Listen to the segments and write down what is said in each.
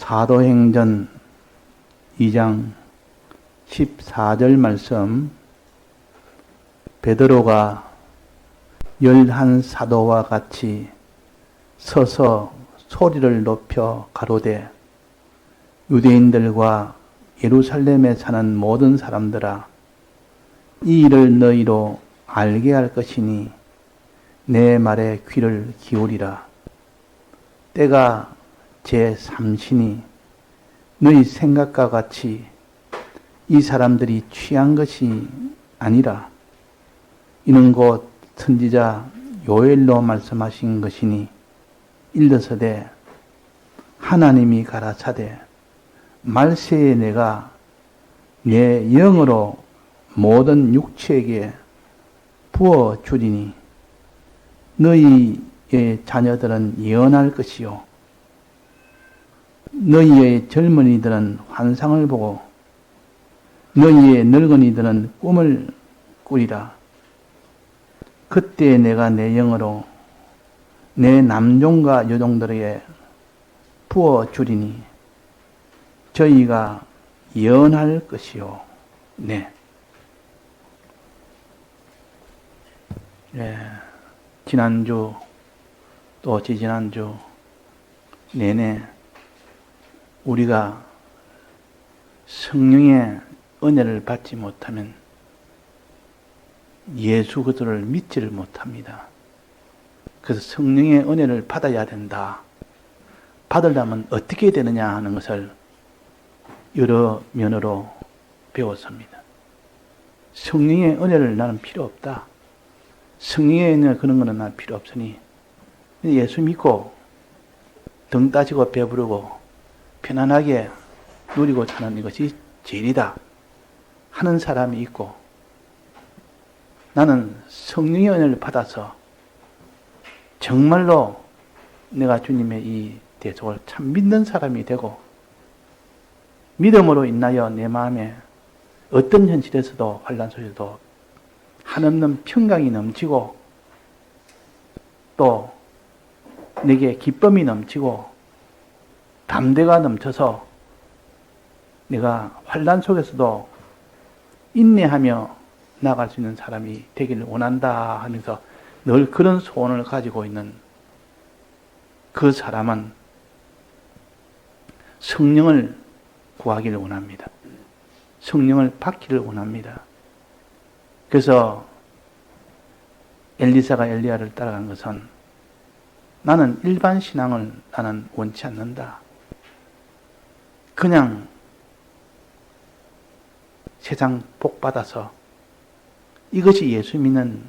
사도행전 2장 14절 말씀, 베드로가 11사도와 같이 서서 소리를 높여 가로되 유대인들과 예루살렘에 사는 모든 사람들아, 이 일을 너희로 알게 할 것이니 내 말에 귀를 기울이라. 때가 제3시니 너희 생각과 같이 이 사람들이 취한 것이 아니라 이는 곧 선지자 요엘로 말씀하신 것이니 일러서되 하나님이 가라사대 말세에 내가 내 영으로 모든 육체에게 부어 주리니 너희의 자녀들은 예언할 것이요 너희의 젊은이들은 환상을 보고 너희의 늙은이들은 꿈을 꾸리라. 그때 내가 내 영으로 내 남종과 여종들에게 부어 주리니 저희가 예언할 것이요. 네. 지난주 또 지지난주 내내 우리가 성령의 은혜를 받지 못하면 예수 그리스도를 믿지를 못합니다. 그래서 성령의 은혜를 받아야 된다. 받으려면 어떻게 되느냐 하는 것을 여러 면으로 배웠습니다. 성령의 은혜를 나는 필요 없다. 성령의 은혜 그런 거는 난 필요 없으니 예수 믿고 등 따지고 배부르고 편안하게 누리고 사는 이것이 제일이다 하는 사람이 있고, 나는 성령의 은혜를 받아서 정말로 내가 주님의 이 대속을 참 믿는 사람이 되고 믿음으로 인하여 내 마음에 어떤 현실에서도 환난 속에서도 한없는 평강이 넘치고 또 내게 기쁨이 넘치고 담대가 넘쳐서 내가 환난 속에서도 인내하며 나아갈 수 있는 사람이 되기를 원한다 하면서 늘 그런 소원을 가지고 있는 그 사람은 성령을 구하기를 원합니다. 성령을 받기를 원합니다. 그래서 엘리사가 엘리야를 따라간 것은 나는 일반 신앙을 나는 원치 않는다. 그냥 세상 복 받아서 이것이 예수 믿는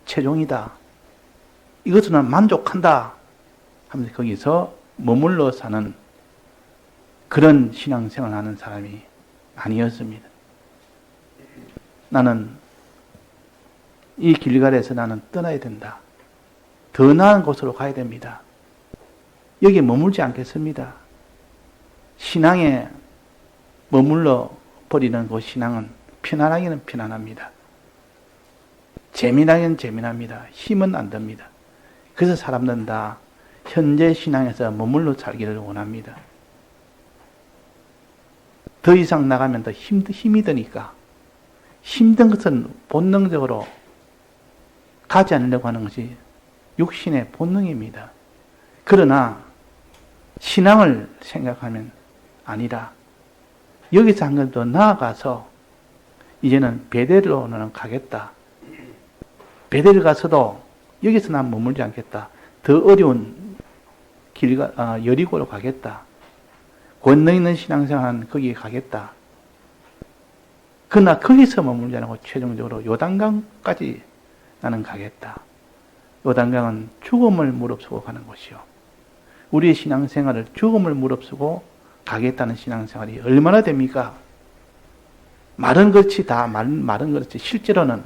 최종이다. 이것으로는 만족한다 하면서 거기서 머물러 사는 그런 신앙생활을 하는 사람이 아니었습니다. 나는 이 길갈에서 나는 떠나야 된다. 더 나은 곳으로 가야 됩니다. 여기에 머물지 않겠습니다. 신앙에 머물러 버리는 그 신앙은 편안하기는 편안합니다. 재미나기는 재미납니다. 힘은 안 듭니다. 그래서 사람들은 다 현재 신앙에서 머물러 살기를 원합니다. 더 이상 나가면 더 힘이 드니까 힘든 것은 본능적으로 가지 않으려고 하는 것이 육신의 본능입니다. 그러나 신앙을 생각하면 아니라 여기서 한 번 더 나아가서 이제는 베델로는 가겠다. 베델 가서도 여기서 난 머물지 않겠다. 더 어려운 여리고로 가겠다. 권능 있는 신앙생활은 거기에 가겠다. 그러나 거기서 머물지 않고 최종적으로 요단강까지 나는 가겠다. 요단강은 죽음을 무릅쓰고 가는 곳이요. 우리의 신앙생활을 죽음을 무릅쓰고 가겠다는 신앙생활이 얼마나 됩니까? 말은 그렇지, 말은 그렇지. 실제로는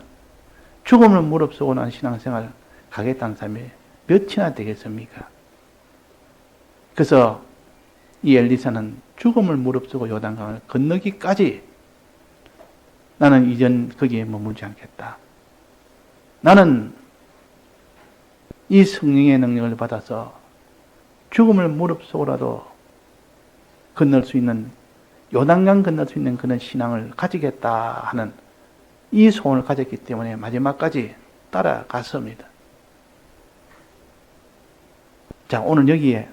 죽음을 무릅쓰고 난 신앙생활 가겠다는 사람이 몇이나 되겠습니까? 그래서 이 엘리사는 죽음을 무릅쓰고 요단강을 건너기까지 나는 이전 거기에 머물지 않겠다. 나는 이 성령의 능력을 받아서 죽음을 무릅쓰고라도 건널 수 있는, 요단강 건널 수 있는 그런 신앙을 가지겠다 하는 이 소원을 가졌기 때문에 마지막까지 따라갔습니다. 자, 오늘 여기에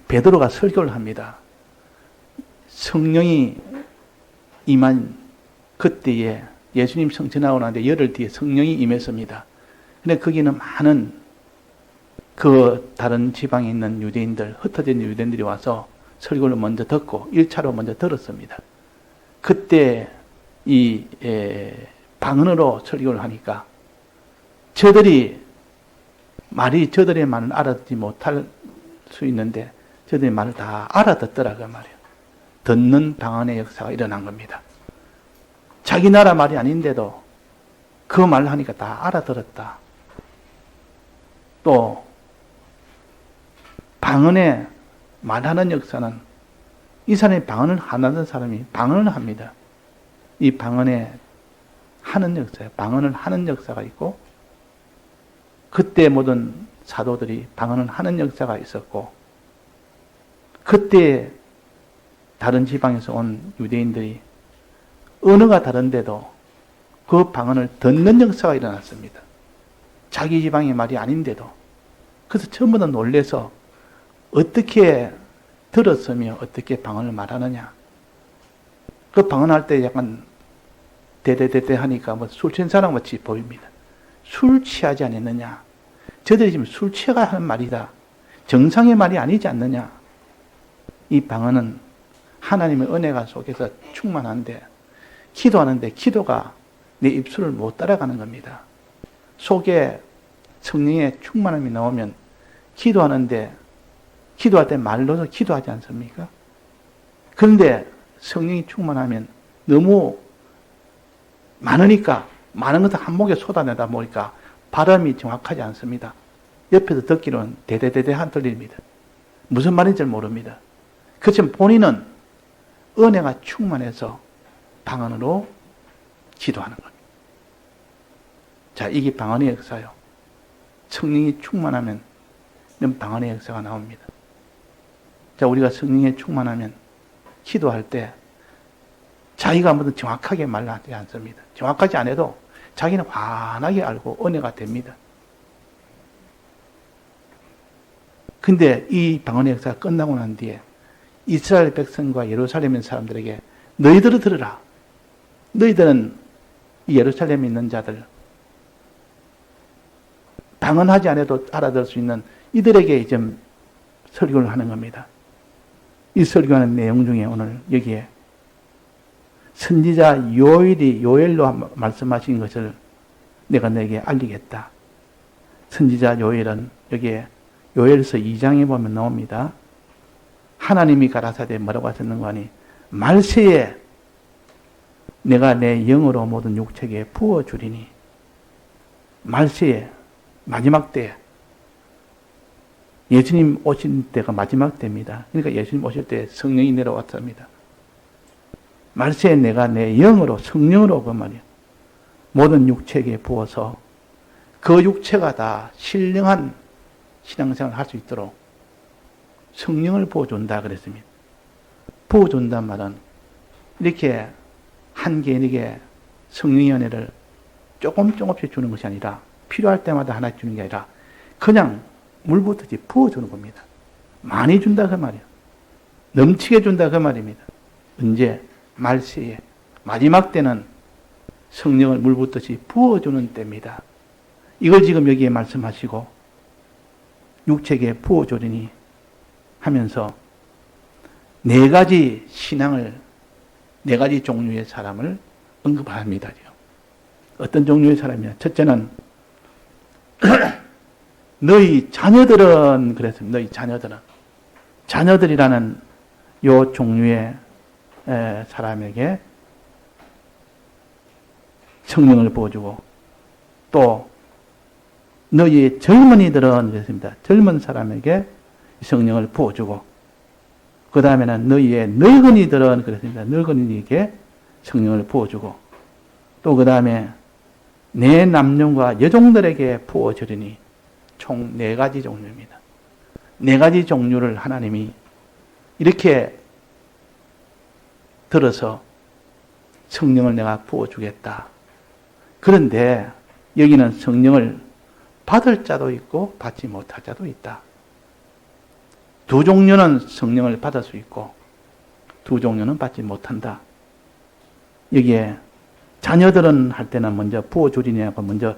베드로가 설교를 합니다. 성령이 임한 그때에 예수님 성전하고 나는데 열흘 뒤에 성령이 임했습니다. 근데 거기는 많은 다른 지방에 있는 유대인들, 흩어진 유대인들이 와서 설교를 먼저 듣고 1차로 먼저 들었습니다. 그때 방언으로 설교를 하니까 저들의 말을 알아듣지 못할 수 있는데 저들의 말을 다 알아듣더라고요, 말이에요. 듣는 방언의 역사가 일어난 겁니다. 자기 나라 말이 아닌데도 그 말을 하니까 다 알아들었다. 또 방언에 말하는 역사는 이 사람이 방언을 안 하는 사람이 방언을 합니다. 이 방언에 하는 역사예요. 방언을 하는 역사가 있고 그때 모든 사도들이 방언을 하는 역사가 있었고 그때 다른 지방에서 온 유대인들이 언어가 다른데도 그 방언을 듣는 역사가 일어났습니다. 자기 지방의 말이 아닌데도. 그래서 전부 다 놀래서 어떻게 들었으며 어떻게 방언을 말하느냐. 그 방언할 때 약간 대대대대 하니까 술 취한 사람 같이 보입니다. 술 취하지 않았느냐. 저들이 지금 술 취해가 하는 말이다. 정상의 말이 아니지 않느냐. 이 방언은 하나님의 은혜가 속에서 충만한데 기도하는데 기도가 내 입술을 못 따라가는 겁니다. 속에 성령의 충만함이 나오면 기도할 때 말로서 기도하지 않습니까? 그런데 성령이 충만하면 너무 많으니까 많은 것을 한 목에 쏟아내다 보니까 발음이 정확하지 않습니다. 옆에서 듣기로는 대대대대 한 들립니다. 무슨 말인지 잘 모릅니다. 그렇지만 본인은 은혜가 충만해서 방언으로 기도하는 겁니다. 자, 이게 방언의 역사요. 성령이 충만하면 방언의 역사가 나옵니다. 자, 우리가 성령에 충만하면 기도할 때 자기가 뭐든 정확하게 말하지 않습니다. 정확하지 않아도 자기는 환하게 알고 은혜가 됩니다. 근데 이 방언의 역사가 끝나고 난 뒤에 이스라엘 백성과 예루살렘의 사람들에게 너희들을 들으라. 너희들은 예루살렘에 있는 자들, 방언하지 않아도 알아들 수 있는 이들에게 좀 설교를 하는 겁니다. 이 설교하는 내용 중에 오늘 여기에 선지자 요엘로 말씀하신 것을 내가 너에게 알리겠다. 선지자 요엘은 여기에 요엘서 2장에 보면 나옵니다. 하나님이 가라사대 뭐라고 하셨는가 하니 말세에 내가 내 영으로 모든 육체에 부어주리니 말세에 마지막 때 예수님 오신 때가 마지막 때입니다. 그러니까 예수님 오실 때 성령이 내려왔습니다. 말세에 내가 내 영으로 성령으로 그 말이에요. 모든 육체에 부어서 그 육체가 다 신령한 신앙생활을 할 수 있도록 성령을 부어준다 그랬습니다. 부어준단 말은 이렇게 한 개인에게 성령의 은혜를 조금씩 주는 것이 아니라 필요할 때마다 하나 주는 게 아니라 그냥 물 붓듯이 부어주는 겁니다. 많이 준다 그 말이에요. 넘치게 준다 그 말입니다. 언제? 말세에 마지막 때는 성령을 물 붓듯이 부어주는 때입니다. 이걸 지금 여기에 말씀하시고 육체에 부어주리니 하면서 네 가지 신앙을, 네 가지 종류의 사람을 언급합니다. 어떤 종류의 사람이냐? 첫째는 너희 자녀들은 그랬습니다. 너희 자녀들이라는 요 종류의 사람에게 성령을 부어주고 또 너희 젊은이들은 그랬습니다. 젊은 사람에게 성령을 부어주고 그 다음에는 너희의 늙은이들은 그랬습니다. 늙은이에게 성령을 부어주고 또 그 다음에 내 남녀와 여종들에게 부어주리니 총 4가지 종류입니다. 네 가지 종류를 하나님이 이렇게 들어서 성령을 내가 부어주겠다. 그런데 여기는 성령을 받을 자도 있고 받지 못할 자도 있다. 두 종류는 성령을 받을 수 있고 두 종류는 받지 못한다. 여기에 자녀들은 할 때는 먼저 부어주리냐고 먼저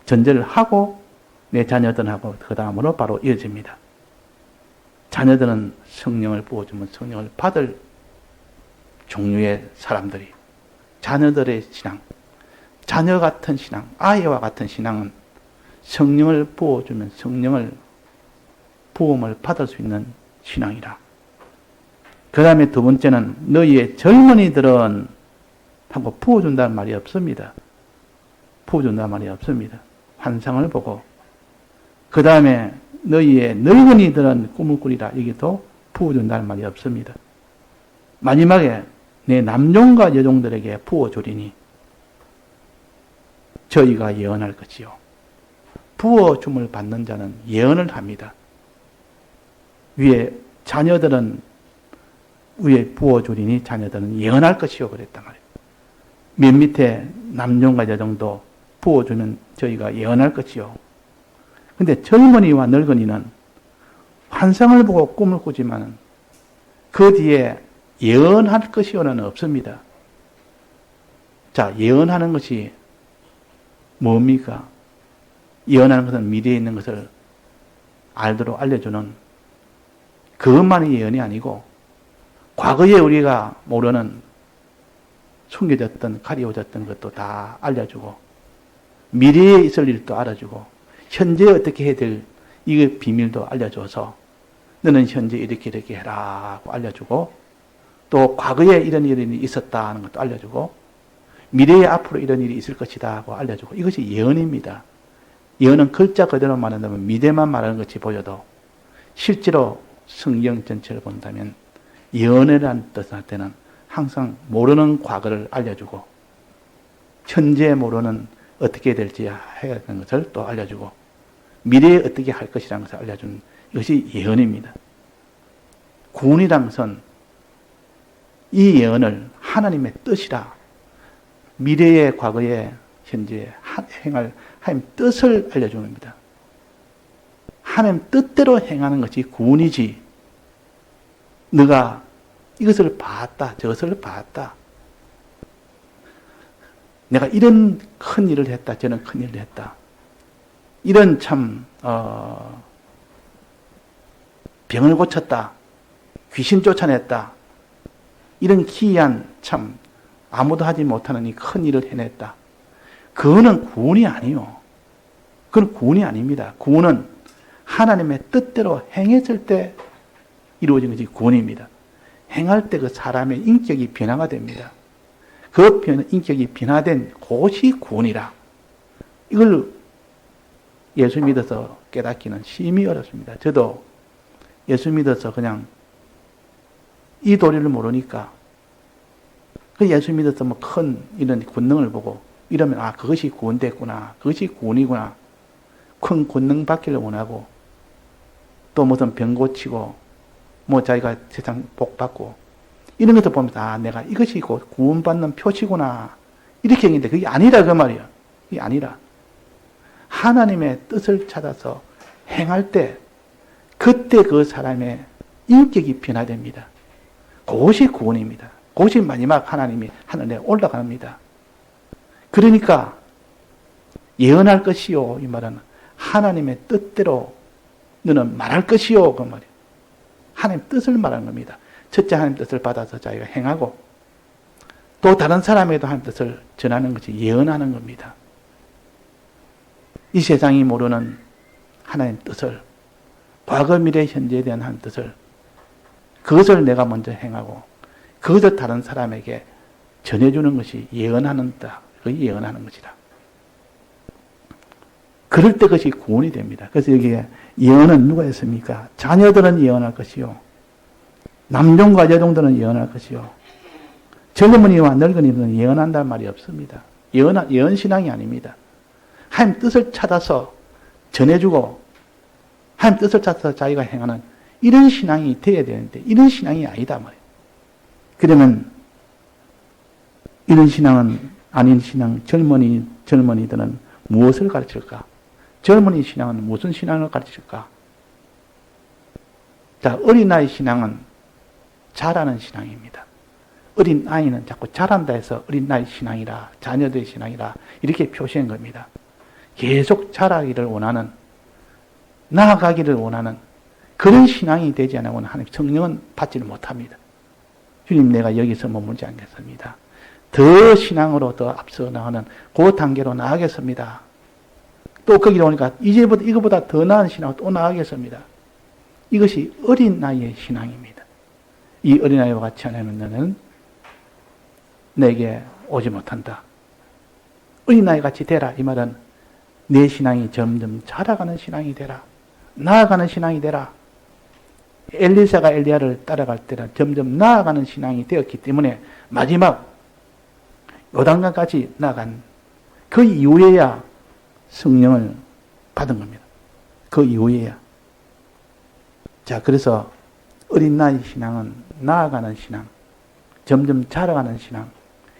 전제를 하고 내 자녀들하고 그 다음으로 바로 이어집니다. 자녀들은 성령을 부어주면 성령을 받을 종류의 사람들이 자녀들의 신앙, 자녀 같은 신앙, 아이와 같은 신앙은 성령을 부어주면 성령을 부음을 받을 수 있는 신앙이라. 그 다음에 두 번째는 너희의 젊은이들은 하고 부어준다는 말이 없습니다. 부어준다는 말이 없습니다. 환상을 보고 그 다음에 너희의 늙은이들은 꿈을 꾸리라. 여기도 부어준다는 말이 없습니다. 마지막에 내 남종과 여종들에게 부어주리니 저희가 예언할 것이요. 부어줌을 받는 자는 예언을 합니다. 위에 자녀들은 위에 부어주리니 자녀들은 예언할 것이요 그랬단 말이에요. 맨 밑에 남종과 여종도 부어주면 저희가 예언할 것이요. 근데 젊은이와 늙은이는 환상을 보고 꿈을 꾸지만 그 뒤에 예언할 것이요는 없습니다. 자, 예언하는 것이 뭡니까? 예언하는 것은 미래에 있는 것을 알도록 알려주는 그것만이 예언이 아니고 과거에 우리가 모르는 숨겨졌던 가리워졌던 것도 다 알려주고 미래에 있을 일도 알아주고 현재 어떻게 해야 될 이 비밀도 알려줘서 너는 현재 이렇게 해라고 알려주고 또 과거에 이런 일이 있었다 하는 것도 알려주고 미래에 앞으로 이런 일이 있을 것이다 하고 알려주고 이것이 예언입니다. 예언은 글자 그대로 말한다면 미래만 말하는 것이 보여도 실제로 성경 전체를 본다면 예언이라는 뜻을 할 때는 항상 모르는 과거를 알려주고 현재 모르는 어떻게 될지 해야 하는 것을 또 알려주고 미래에 어떻게 할 것이라는 것을 알려주는 이것이 예언입니다. 구원이라는 것은 이 예언을 하나님의 뜻이라 미래에 과거에 현재에 행할 하나님 뜻을 알려주는 겁니다. 하나님 뜻대로 행하는 것이 구원이지 너가 이것을 봤다 저것을 봤다 내가 이런 큰 일을 했다 저는 큰 일을 했다 이런 참 병을 고쳤다 귀신 쫓아냈다 이런 기이한 참 아무도 하지 못하는 이 큰 일을 해냈다. 그거는 구원이 아니요. 그건 구원이 아닙니다. 구원은 하나님의 뜻대로 행했을 때 이루어진 것이 구원입니다. 행할 때 그 사람의 인격이 변화가 됩니다. 그 인격이 변화된 곳이 구원이라. 이걸 예수 믿어서 깨닫기는 심히 어렵습니다. 저도 예수 믿어서 그냥 이 도리를 모르니까 그 예수 믿어서 뭐 큰 이런 권능을 보고 이러면 아 그것이 구원됐구나 그것이 구원이구나 큰 권능 받기를 원하고 또 무슨 병 고치고 뭐 자기가 세상 복 받고 이런 것도 보면서 아 내가 이것이 곧 구원받는 표시구나 이렇게 했는데 그게 아니라 그 말이야. 그게 아니라 하나님의 뜻을 찾아서 행할 때 그때 그 사람의 인격이 변화됩니다. 그것이 구원입니다. 그것이 마지막 하나님이 하늘에 올라갑니다. 그러니까 예언할 것이요 이 말은 하나님의 뜻대로 너는 말할 것이요 그 말이에요. 하나님 뜻을 말하는 겁니다. 첫째 하나님 뜻을 받아서 자기가 행하고 또 다른 사람에게도 하나님 뜻을 전하는 것이 예언하는 겁니다. 이 세상이 모르는 하나님 뜻을 과거 미래 현재에 대한 하나님 뜻을 그것을 내가 먼저 행하고 그것을 다른 사람에게 전해주는 것이 예언하는다. 그게 예언하는 것이다. 그럴 때 그것이 구원이 됩니다. 그래서 여기에 예언은 누가 했습니까? 자녀들은 예언할 것이요. 남종과 여종들은 예언할 것이요. 젊은이와 늙은이들은 예언한다는 말이 없습니다. 예언 신앙이 아닙니다. 하나님 뜻을 찾아서 전해주고 하나님 뜻을 찾아서 자기가 행하는 이런 신앙이 되어야 되는데 이런 신앙이 아니다 말이에요. 그러면 이런 신앙은 아닌 신앙, 젊은이들은 무엇을 가르칠까? 젊은이 신앙은 무슨 신앙을 가르칠까? 자, 어린아이 신앙은 잘하는 신앙입니다. 어린아이는 자꾸 잘한다 해서 어린아이 신앙이라, 자녀들의 신앙이라 이렇게 표시한 겁니다. 계속 자라기를 원하는, 나아가기를 원하는 그런 신앙이 되지 않으면 하나님 성령은 받지를 못합니다. 주님, 내가 여기서 머물지 않겠습니다. 더 신앙으로 더 앞서 나가는 그 단계로 나가겠습니다. 또 거기로 오니까 이거보다 더 나은 신앙으로 또 나가겠습니다. 이것이 어린아이의 신앙입니다. 이 어린아이와 같이 하면 너는 내게 오지 못한다. 어린아이 같이 되라. 이 말은 내 신앙이 점점 자라가는 신앙이 되라. 나아가는 신앙이 되라. 엘리사가 엘리야를 따라갈 때는 점점 나아가는 신앙이 되었기 때문에 마지막 요단강까지 나간 그 이후에야 성령을 받은 겁니다. 그 이후에야. 자, 그래서 어린 나이 신앙은 나아가는 신앙, 점점 자라가는 신앙,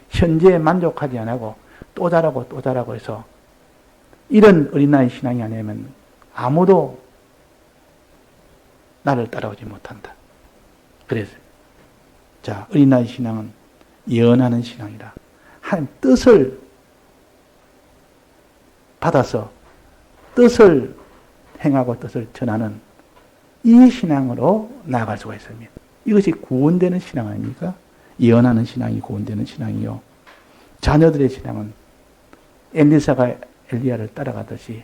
현재에 만족하지 않고 또 자라고 또 자라고 해서 이런 어린 나이 신앙이 아니면 아무도 나를 따라오지 못한다. 그래서 자, 어린 나이 신앙은 예언하는 신앙이라. 하나님 뜻을 받아서 뜻을 행하고 뜻을 전하는 이 신앙으로 나아갈 수가 있습니다. 이것이 구원되는 신앙 아닙니까? 예언하는 신앙이 구원되는 신앙이요. 자녀들의 신앙은 엘리사가 엘리야를 따라가듯이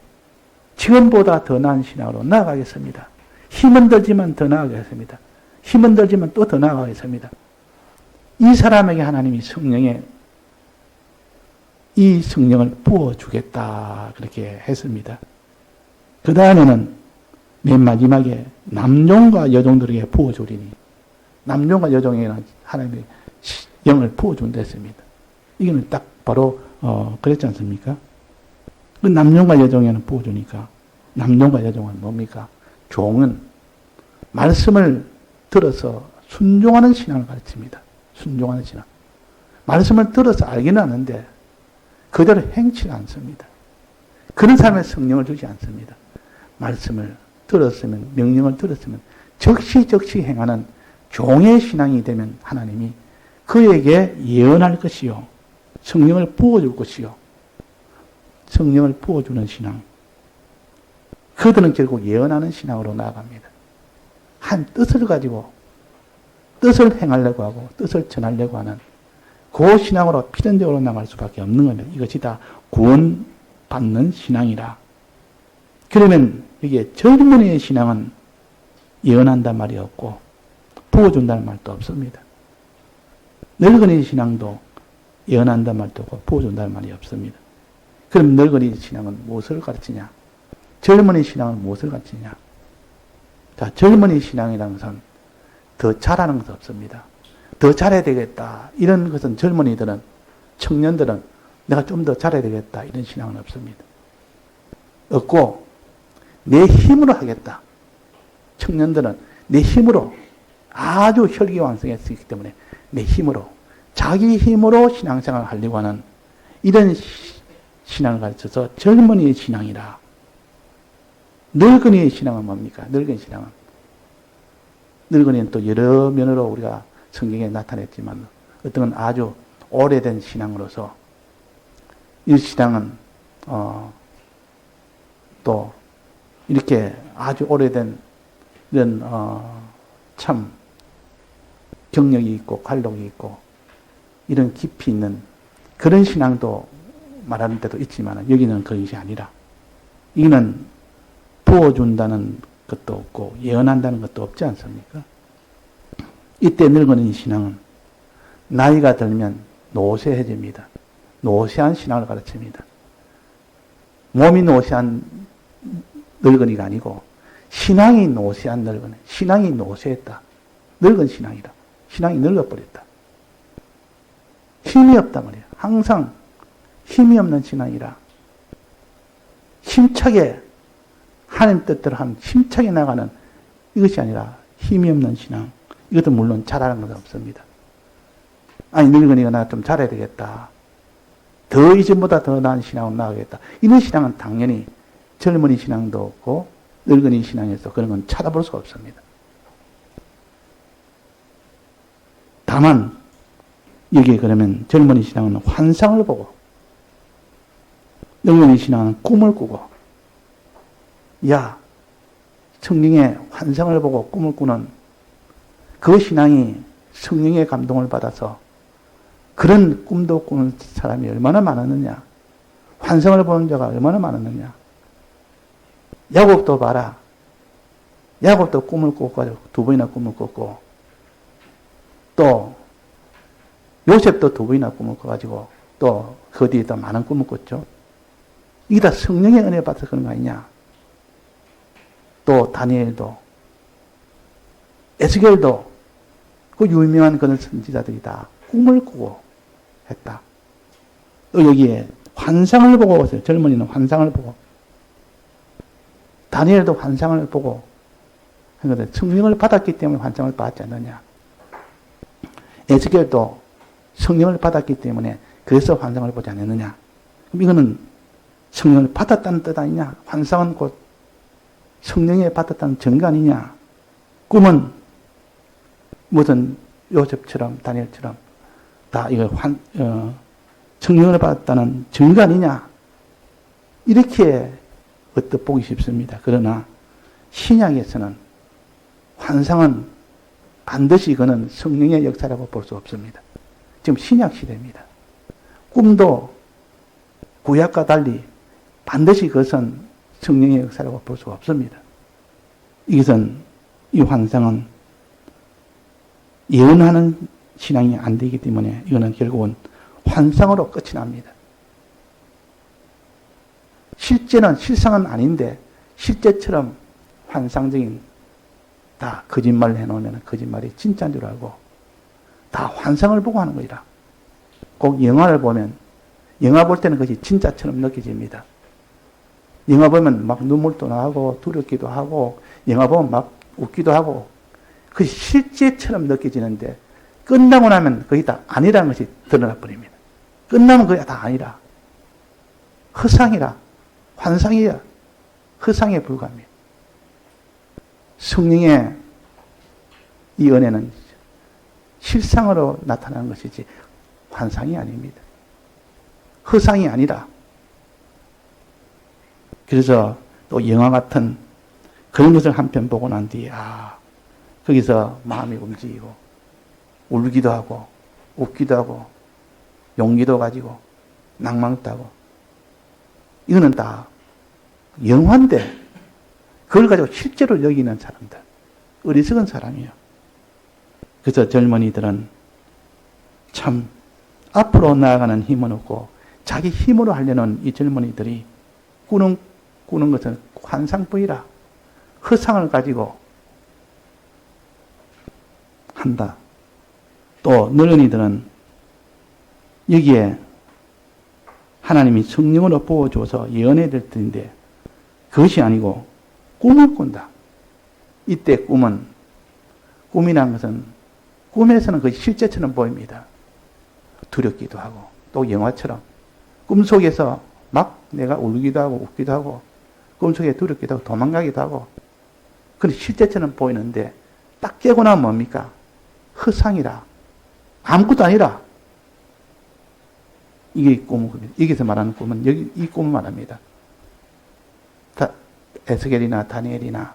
지금보다 더 나은 신앙으로 나아가겠습니다. 힘은 들지만 더 나아가겠습니다. 힘은 들지만 또 더 나아가겠습니다. 이 사람에게 하나님이 이 성령을 부어주겠다 그렇게 했습니다. 그 다음에는 맨 마지막에 남종과 여종들에게 부어주리니 남종과 여종에게는 하나님의 영을 부어준다 했습니다. 이거는 딱 바로 그랬지 않습니까? 그 남종과 여종에는 부어주니까 남종과 여종은 뭡니까? 종은 말씀을 들어서 순종하는 신앙을 가르칩니다. 순종하는 신앙. 말씀을 들어서 알기는 아는데 그대로 행치는 않습니다. 그런 사람의 성령을 주지 않습니다. 말씀을 들었으면, 명령을 들었으면 적시적시 행하는 종의 신앙이 되면 하나님이 그에게 예언할 것이요. 성령을 부어줄 것이요. 성령을 부어주는 신앙. 그들은 결국 예언하는 신앙으로 나아갑니다. 한 뜻을 가지고 뜻을 행하려고 하고 뜻을 전하려고 하는 그 신앙으로 필연적으로 나갈 수밖에 없는 겁니다. 이것이 다 구원받는 신앙이라. 그러면 여기에 젊은이의 신앙은 예언한다는 말이 없고 부어준다는 말도 없습니다. 늙은이의 신앙도 예언한다는 말도 없고 부어준다는 말이 없습니다. 그럼 늙은이의 신앙은 무엇을 가르치냐? 젊은이 신앙은 무엇을 가르치냐? 자, 젊은이 신앙이라는 것은 더 잘하는 것은 없습니다. 더 잘해야 되겠다. 이런 것은 젊은이들은, 청년들은 내가 좀 더 잘해야 되겠다. 이런 신앙은 없습니다. 없고, 내 힘으로 하겠다. 청년들은 내 힘으로 아주 혈기왕성했기 때문에 내 힘으로, 자기 힘으로 신앙생활을 하려고 하는 이런 신앙을 가르쳐서 젊은이의 신앙이라. 늙은이의 신앙은 뭡니까? 늙은 신앙은. 늙은이는 또 여러 면으로 우리가 성경에 나타냈지만 어떤 건 아주 오래된 신앙으로서 이 신앙은 또 이렇게 아주 오래된 이런 참 경력이 있고 관록이 있고 이런 깊이 있는 그런 신앙도 말하는 때도 있지만 여기는 그것이 아니라 이는 부어준다는 것도 없고 예언한다는 것도 없지 않습니까? 이때 늙은 신앙은 나이가 들면 노쇠해집니다. 노쇠한 신앙을 가르칩니다. 몸이 노쇠한 늙은이가 아니고 신앙이 노쇠한 늙은이. 신앙이 노쇠했다. 늙은 신앙이다. 신앙이 늙어버렸다. 힘이 없단 말이야. 항상 힘이 없는 신앙이라 힘차게 하나님 뜻대로 한 힘차게 나가는 이것이 아니라 힘이 없는 신앙. 이것도 물론 잘하는 것은 없습니다. 아니, 늙은이가 나 좀 잘해야 되겠다. 더 이전보다 더 나은 신앙으로 나가겠다. 이런 신앙은 당연히 젊은이 신앙도 없고 늙은이 신앙에서 그런 건 찾아볼 수가 없습니다. 다만 여기에 그러면 젊은이 신앙은 환상을 보고 늙은이 신앙은 꿈을 꾸고 성령의 환상을 보고 꿈을 꾸는 그 신앙이 성령의 감동을 받아서 그런 꿈도 꾸는 사람이 얼마나 많았느냐. 환상을 보는 자가 얼마나 많았느냐. 야곱도 봐라. 야곱도 꿈을 꿨고 두 번이나 꿈을 꿨고 또 요셉도 두 번이나 꿈을 꿔가지고 또 그 뒤에 더 많은 꿈을 꿨죠. 이게 다 성령의 은혜 받아서 그런 거 아니냐. 또 다니엘도 에스겔도 그 유명한 그런 선지자들이 다 꿈을 꾸고 했다. 또 여기에 환상을 보고 오세요. 젊은이는 환상을 보고 다니엘도 환상을 보고 그러니까 성령을 받았기 때문에 환상을 받지 않느냐. 에스겔도 성령을 받았기 때문에 그래서 환상을 보지 않았느냐. 그럼 이거는 성령을 받았다는 뜻 아니냐. 환상은 곧 성령에 받았다는 증거 아니냐. 꿈은 무슨 요셉처럼 다니엘처럼 다 이거 성령을 받았다는 증거 아니냐. 이렇게 어떻게 보기 쉽습니다. 그러나 신약에서는 환상은 반드시 그는 성령의 역사라고 볼 수 없습니다. 지금 신약 시대입니다. 꿈도 구약과 달리 반드시 그것은 성령의 역사라고 볼 수가 없습니다. 이것은 이 환상은 예언하는 신앙이 안 되기 때문에 이거는 결국은 환상으로 끝이 납니다. 실상은 아닌데 실제처럼 환상적인 다 거짓말을 해놓으면 거짓말이 진짜인 줄 알고 다 환상을 보고 하는 거이라. 꼭 영화를 보면 영화 볼 때는 그것이 진짜처럼 느껴집니다. 영화 보면 막 눈물도 나고 두렵기도 하고 영화 보면 막 웃기도 하고 그것이 실제처럼 느껴지는데 끝나고 나면 그게 다 아니라는 것이 드러나 버립니다. 끝나면 그게 다 아니라 허상이라 환상이야. 허상에 불과합니다. 성령의 이 은혜는 실상으로 나타나는 것이지 환상이 아닙니다. 허상이 아니라. 그래서 또 영화 같은 그런 것을 한편 보고 난 뒤에 거기서 마음이 움직이고 울기도 하고 웃기도 하고 용기도 가지고 낭만도 하고 이거는 다 영화인데 그걸 가지고 실제로 여기는 사람들 어리석은 사람이에요. 그래서 젊은이들은 참 앞으로 나아가는 힘은 없고 자기 힘으로 하려는 이 젊은이들이 꾸는 것은 환상뿐이라 허상을 가지고 한다. 또 늙은이들은 여기에 하나님이 성령으로 부어줘서 예언해야 될 텐데 그것이 아니고 꿈을 꾼다. 이때 꿈이라는 것은 꿈에서는 그것이 실제처럼 보입니다. 두렵기도 하고 또 영화처럼 꿈속에서 막 내가 울기도 하고 웃기도 하고 꿈속에 두렵기도 하고 도망가기도 하고 그런데 실제처럼 보이는데 딱 깨고 나면 뭡니까? 허상이라 아무것도 아니라 이게 꿈입니다. 여기서 말하는 꿈은 여기 이 꿈을 말합니다. 에스겔이나 다니엘이나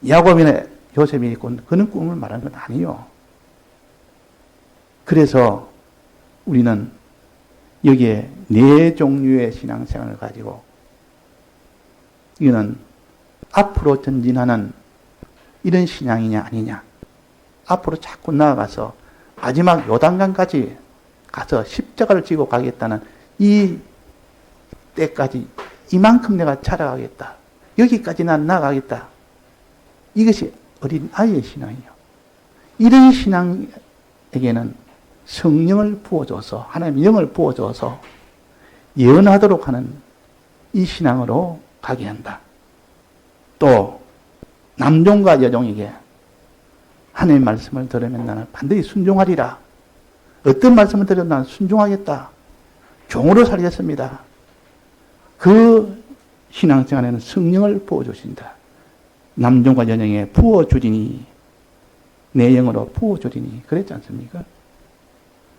야곱이나 요셉이 꾼 그런 꿈을 말하는 건 아니요. 그래서 우리는 여기에 네 종류의 신앙생활을 가지고 이거는 앞으로 전진하는 이런 신앙이냐 아니냐. 앞으로 자꾸 나아가서 마지막 요단강까지 가서 십자가를 지고 가겠다는 이 때까지 이만큼 내가 찾아가겠다. 여기까지 난 나아가겠다. 이것이 어린 아이의 신앙이에요. 이런 신앙에게는 성령을 부어줘서 하나님의 영을 부어줘서 예언하도록 하는 이 신앙으로 가게 한다. 또 남종과 여종에게 하나님의 말씀을 들으면 나는 반드시 순종하리라. 어떤 말씀을 들어도 나는 순종하겠다. 종으로 살겠습니다. 그 신앙생활에는 성령을 부어주신다. 남종과 여종에게 부어주리니 내 영으로 부어주리니 그랬지 않습니까?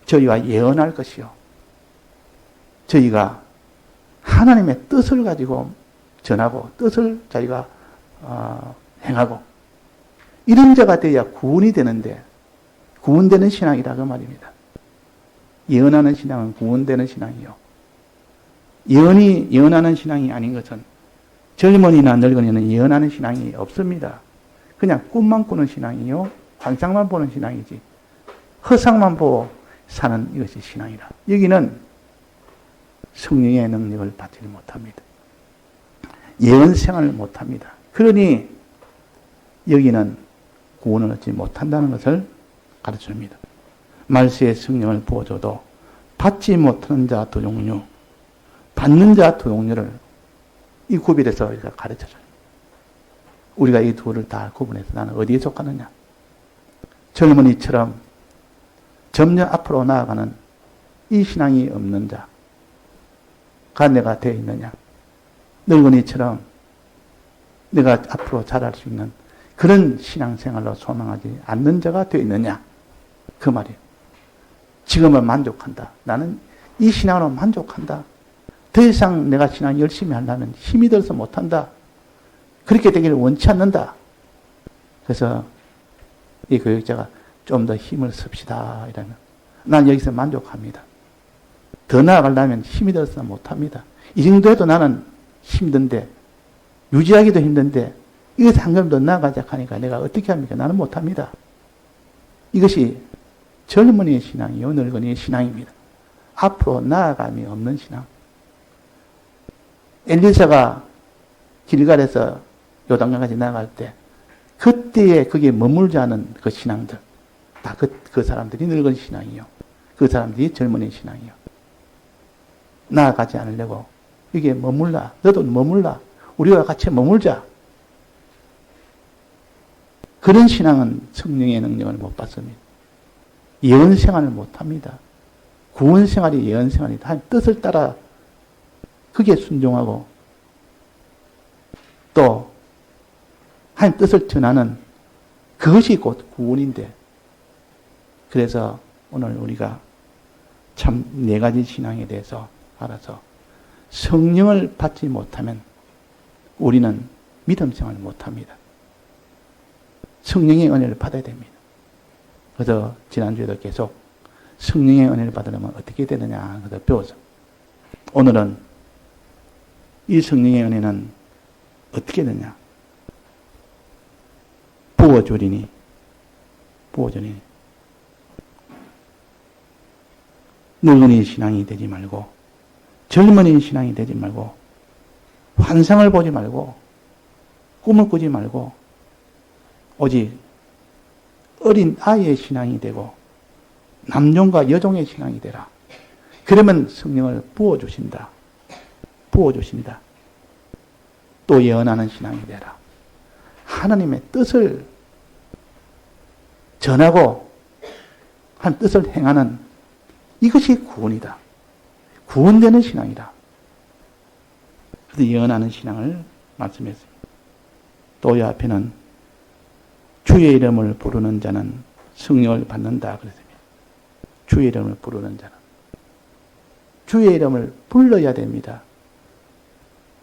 저희가 예언할 것이요. 저희가 하나님의 뜻을 가지고 전하고 뜻을 저희가 행하고 이런 자가 되어야 구원이 되는데 구원되는 신앙이다 그 말입니다. 예언하는 신앙은 구원되는 신앙이요. 예언하는 신앙이 아닌 것은 젊은이나 늙은이는 예언하는 신앙이 없습니다. 그냥 꿈만 꾸는 신앙이요. 환상만 보는 신앙이지. 허상만 보고 사는 이것이 신앙이라. 여기는 성령의 능력을 받지 못합니다. 예언 생활을 못합니다. 그러니 여기는 구원을 얻지 못한다는 것을 가르쳐줍니다. 말세의 성령을 부어줘도 받지 못하는 자 두 종류, 받는 자 두 종류를 이 구별해서 가르쳐줘요. 우리가 이 둘을 다 구분해서 나는 어디에 속하느냐. 젊은이처럼 점점 앞으로 나아가는 이 신앙이 없는 자가 내가 되어 있느냐. 늙은이처럼 내가 앞으로 자랄 수 있는 그런 신앙생활로 소망하지 않는 자가 되어 있느냐. 그 말이에요. 지금은 만족한다. 나는 이 신앙으로 만족한다. 더 이상 내가 신앙 열심히 하려면 힘이 들어서 못한다. 그렇게 되기를 원치 않는다. 그래서 이 교육자가 좀 더 힘을 씁시다 이러면 난 여기서 만족합니다. 더 나아가려면 힘이 들어서 못합니다. 이 정도 해도 나는 힘든데 유지하기도 힘든데 이것을 한 걸음 더 나아가자 하니까 내가 어떻게 합니까? 나는 못합니다. 이것이 젊은이의 신앙이요 늙은이의 신앙입니다. 앞으로 나아감이 없는 신앙. 엘리사가 길갈에서 요단강까지 나아갈 때 그때에 거기에 머물지 않은 그 신앙들 다 그 사람들이 늙은 신앙이요. 그 사람들이 젊은이 신앙이요. 나아가지 않으려고 여기에 머물라. 너도 머물라. 우리와 같이 머물자. 그런 신앙은 성령의 능력을 못 받습니다. 예언 생활을 못 합니다. 구원 생활이 예언 생활이다. 하나님 뜻을 따라 그게 순종하고 또 하나님 뜻을 전하는 그것이 곧 구원인데 그래서 오늘 우리가 참 네 가지 신앙에 대해서 알아서 성령을 받지 못하면 우리는 믿음 생활을 못합니다. 성령의 은혜를 받아야 됩니다. 그래서 지난주에도 계속 성령의 은혜를 받으려면 어떻게 되느냐 그래서 배워서 오늘은 이 성령의 은혜는 어떻게 되냐 부어주리니 늙은이 신앙이 되지 말고 젊은이 신앙이 되지 말고 환상을 보지 말고 꿈을 꾸지 말고 오직 어린 아이의 신앙이 되고 남종과 여종의 신앙이 되라. 그러면 성령을 부어주신다. 또 예언하는 신앙이 되라. 하나님의 뜻을 전하고 한 뜻을 행하는 이것이 구원이다. 구원되는 신앙이다. 그래서 예언하는 신앙을 말씀했습니다. 또 이 앞에는 주의 이름을 부르는 자는 성령을 받는다 그랬습니다. 주의 이름을 부르는 자는 주의 이름을 불러야 됩니다.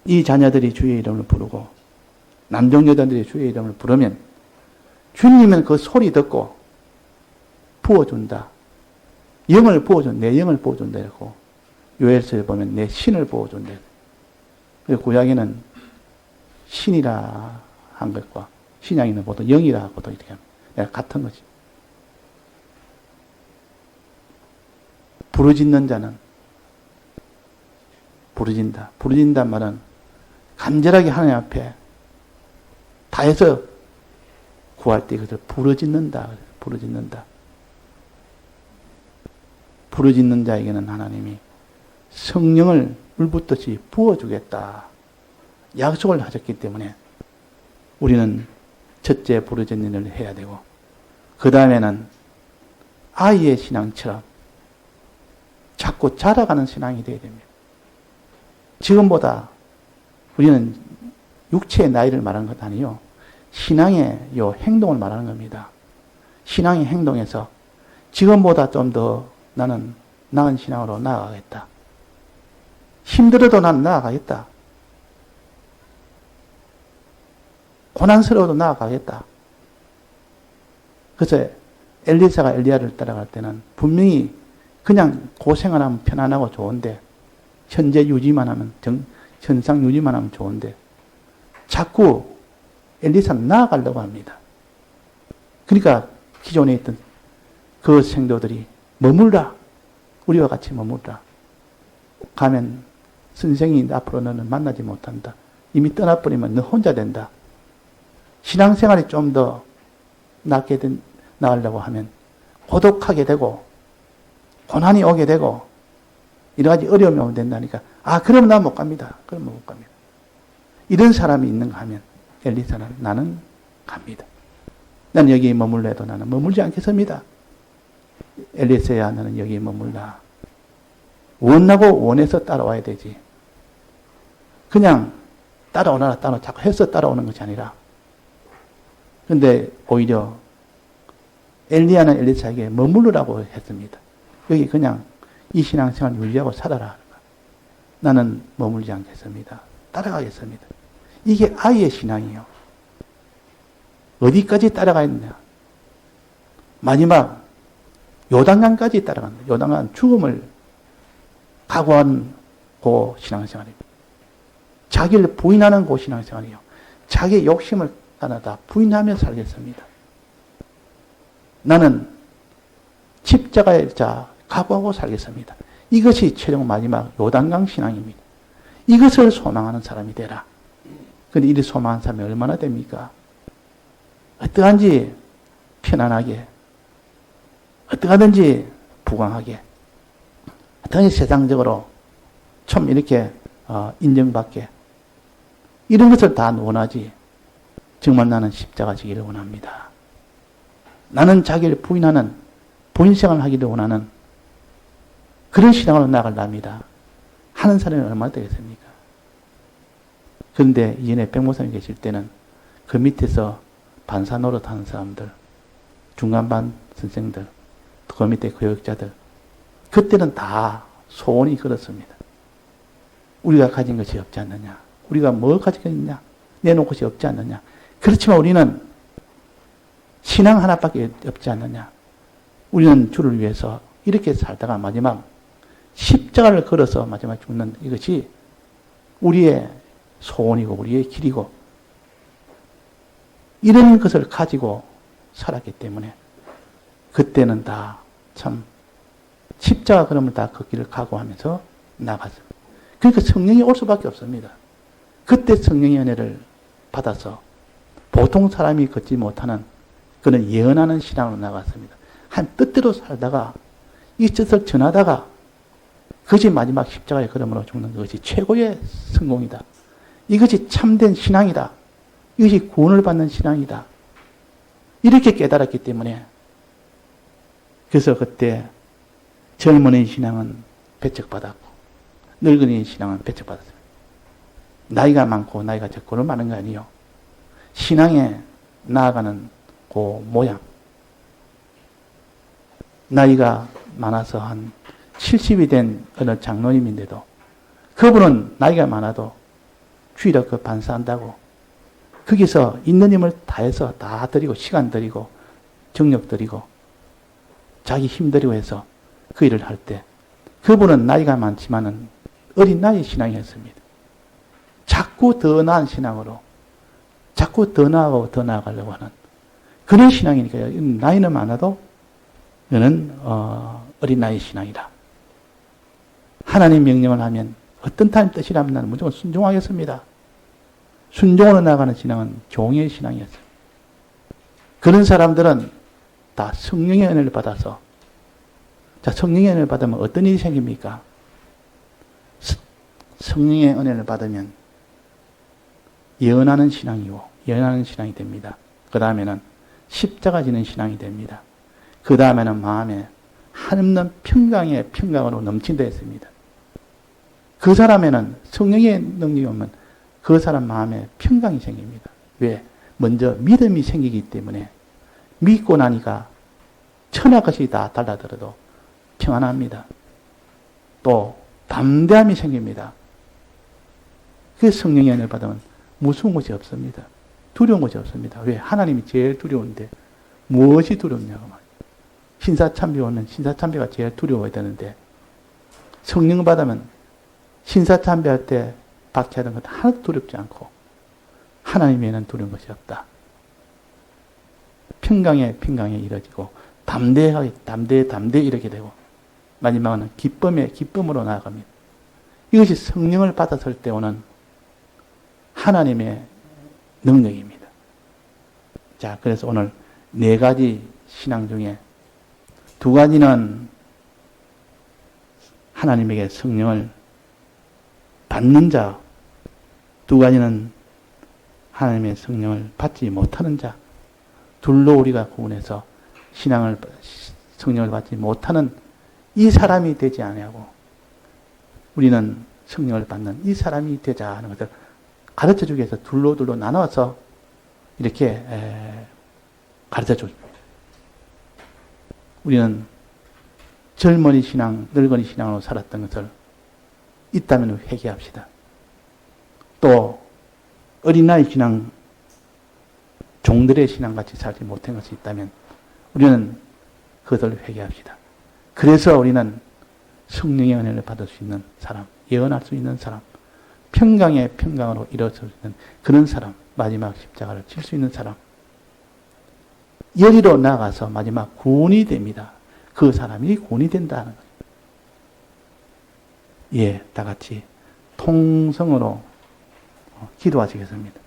이 자녀들이 주의 이름을 부르고 남종 여자들이 주의 이름을 부르면 주님은 그 소리 듣고 부어준다. 영을 부어준다. 내 영을 부어준다. 이러고 요엘서에 보면 내 신을 부어준다. 구약에는 신이라 한 것과 신약에는 보통 영이라 하고도 이렇게 합니다. 같은 거지. 부르짖는 자는 부르짖는다. 부르짖는다는 말은 간절하게 하나님 앞에 다해서 구할 때 그것을 부르짖는다. 부르짖는 자에게는 하나님이 성령을 물붓듯이 부어주겠다. 약속을 하셨기 때문에 우리는 첫째 부르짖는 일을 해야 되고 그 다음에는 아이의 신앙처럼 자꾸 자라가는 신앙이 되어야 됩니다. 지금보다 우리는 육체의 나이를 말하는 것 아니요. 신앙의 요 행동을 말하는 겁니다. 신앙의 행동에서 지금보다 좀 더 나는 나은 신앙으로 나아가겠다. 힘들어도 난 나아가겠다. 고난스러워도 나아가겠다. 그래서 엘리사가 엘리야를 따라갈 때는 분명히 그냥 고생을 하면 편안하고 좋은데 현재 유지만 하면 현상 유지만 하면 좋은데 자꾸 엘리사는 나아가려고 합니다. 그러니까 기존에 있던 그 생도들이 머물라. 우리와 같이 머물라. 가면 선생이 앞으로 너는 만나지 못한다. 이미 떠나버리면 너 혼자 된다. 신앙생활이 좀 더 나으려고 하면 고독하게 되고 고난이 오게 되고 여러 가지 어려움이 오면 된다니까. 그럼 나 못 갑니다. 그러면 못 갑니다. 이런 사람이 있는가 하면 엘리사는 나는 갑니다. 나는 여기에 머물래도 나는 머물지 않겠습니다. 엘리사야 나는 여기에 머물라. 원하고 원해서 따라와야 되지. 그냥 따라오나 자꾸 해서 따라오는 것이 아니라 근데 오히려 엘리야는 엘리사에게 머무르라고 했습니다. 여기 그냥 이 신앙생활 유지하고 살아라. 나는 머물지 않겠습니다. 따라가겠습니다. 이게 아이의 신앙이에요. 어디까지 따라가느냐. 마지막 요단강까지 따라간다. 요단강 죽음을 각오한 그 신앙생활입니다. 자기를 부인하는 그 신앙생활이에요. 자기의 욕심을 다 부인하며 살겠습니다. 나는 십자가의 자 각오하고 살겠습니다. 이것이 최종 마지막 요단강 신앙입니다. 이것을 소망하는 사람이 되라. 그런데 이리 소망하는 사람이 얼마나 됩니까? 어떠한지 편안하게, 어떠하든지 부강하게, 어떠한지 세상적으로 좀 이렇게 인정받게 이런 것을 다 원하지. 정말 나는 십자가 지기를 원합니다. 나는 자기를 부인하는 본생을 하기를 원하는 그런 신앙으로 나아가랍니다. 하는 사람이 얼마나 되겠습니까? 그런데 이전에 백목사님 계실 때는 그 밑에서 반사 노릇하는 사람들, 중간반 선생들, 그 밑에 교육자들, 그때는 다 소원이 그렇습니다. 우리가 가진 것이 없지 않느냐? 우리가 뭐 가지고 있냐? 내놓은 것이 없지 않느냐? 그렇지만 우리는 신앙 하나밖에 없지 않느냐? 우리는 주를 위해서 이렇게 살다가 마지막 십자가를 걸어서 마지막 죽는 이것이 우리의 소원이고 우리의 길이고 이런 것을 가지고 살았기 때문에 그때는 다 참 십자가 걸음을 다 그 길을 각오하면서 나갔습니다. 그러니까 성령이 올 수밖에 없습니다. 그때 성령의 은혜를 받아서 보통 사람이 걷지 못하는 그런 예언하는 신앙으로 나갔습니다. 한 뜻대로 살다가 이 뜻을 전하다가 그것이 마지막 십자가의 걸음으로 죽는 것이 최고의 성공이다. 이것이 참된 신앙이다. 이것이 구원을 받는 신앙이다. 이렇게 깨달았기 때문에 그래서 그때 젊은이의 신앙은 배척받았고 늙은이의 신앙은 배척받았습니다. 나이가 많고 나이가 적고는 많은 거 아니에요. 신앙에 나아가는 그 모양. 나이가 많아서 한 70이 된 어느 장로님인데도 그분은 나이가 많아도 주일에 그 반사한다고 거기서 있는 힘을 다해서 다 드리고 시간 드리고 정력 드리고 자기 힘 드리고 해서 그 일을 할 때 그분은 나이가 많지만은 어린 나이 신앙이었습니다. 자꾸 더 나은 신앙으로 자꾸 더 나아가고 더 나아가려고 하는 그런 신앙이니까요. 나이는 많아도 이는 어린 나이 신앙이다. 하나님 명령을 하면 어떤 하나님 뜻이라면 나는 무조건 순종하겠습니다. 순종으로 나가는 신앙은 종의 신앙이었어요. 그런 사람들은 다 성령의 은혜를 받아서 자 성령의 은혜를 받으면 어떤 일이 생깁니까? 성령의 은혜를 받으면 예언하는 신앙이고, 예언하는 신앙이 됩니다. 그 다음에는 십자가 지는 신앙이 됩니다. 그 다음에는 마음에 한없는 평강의 평강으로 넘친다 했습니다. 그 사람에는 성령의 능력이 오면 그 사람 마음에 평강이 생깁니다. 왜? 먼저 믿음이 생기기 때문에 믿고 나니까 천하 것이 다 달라들어도 평안합니다. 또 담대함이 생깁니다. 그 성령의 은혜를 받으면 무서운 것이 없습니다. 두려운 것이 없습니다. 왜? 하나님이 제일 두려운데 무엇이 두렵냐고 말이에요. 신사참배 오면 신사참배가 제일 두려워야 되는데 성령 받으면 신사참배할 때 박해하는 것 하나도 두렵지 않고 하나님에는 두려운 것이 없다. 평강에 이뤄지고 담대에 이르게 되고 마지막은 기쁨으로 나아갑니다. 이것이 성령을 받았을 때 오는 하나님의 능력입니다. 자, 그래서 오늘 4가지 신앙 중에 2가지는 하나님에게 성령을 받는 자, 2가지는 하나님의 성령을 받지 못하는 자, 둘로 우리가 구분해서 성령을 받지 못하는 이 사람이 되지 아니하고 우리는 성령을 받는 이 사람이 되자 하는 것을 가르쳐 주기 위해서 둘로 나눠서 이렇게 가르쳐 줍니다. 우리는 젊은이 신앙, 늙은이 신앙으로 살았던 것을 있다면 회개합시다. 또 어린아이 신앙, 종들의 신앙같이 살지 못한 것이 있다면 우리는 그것을 회개합시다. 그래서 우리는 성령의 은혜를 받을 수 있는 사람, 예언할 수 있는 사람, 평강의 평강으로 이뤄질 수 있는 그런 사람, 마지막 십자가를 칠 수 있는 사람, 여리로 나가서 마지막 구원이 됩니다. 그 사람이 구원이 된다는 거예요. 예, 다 같이 통성으로 기도하시겠습니다.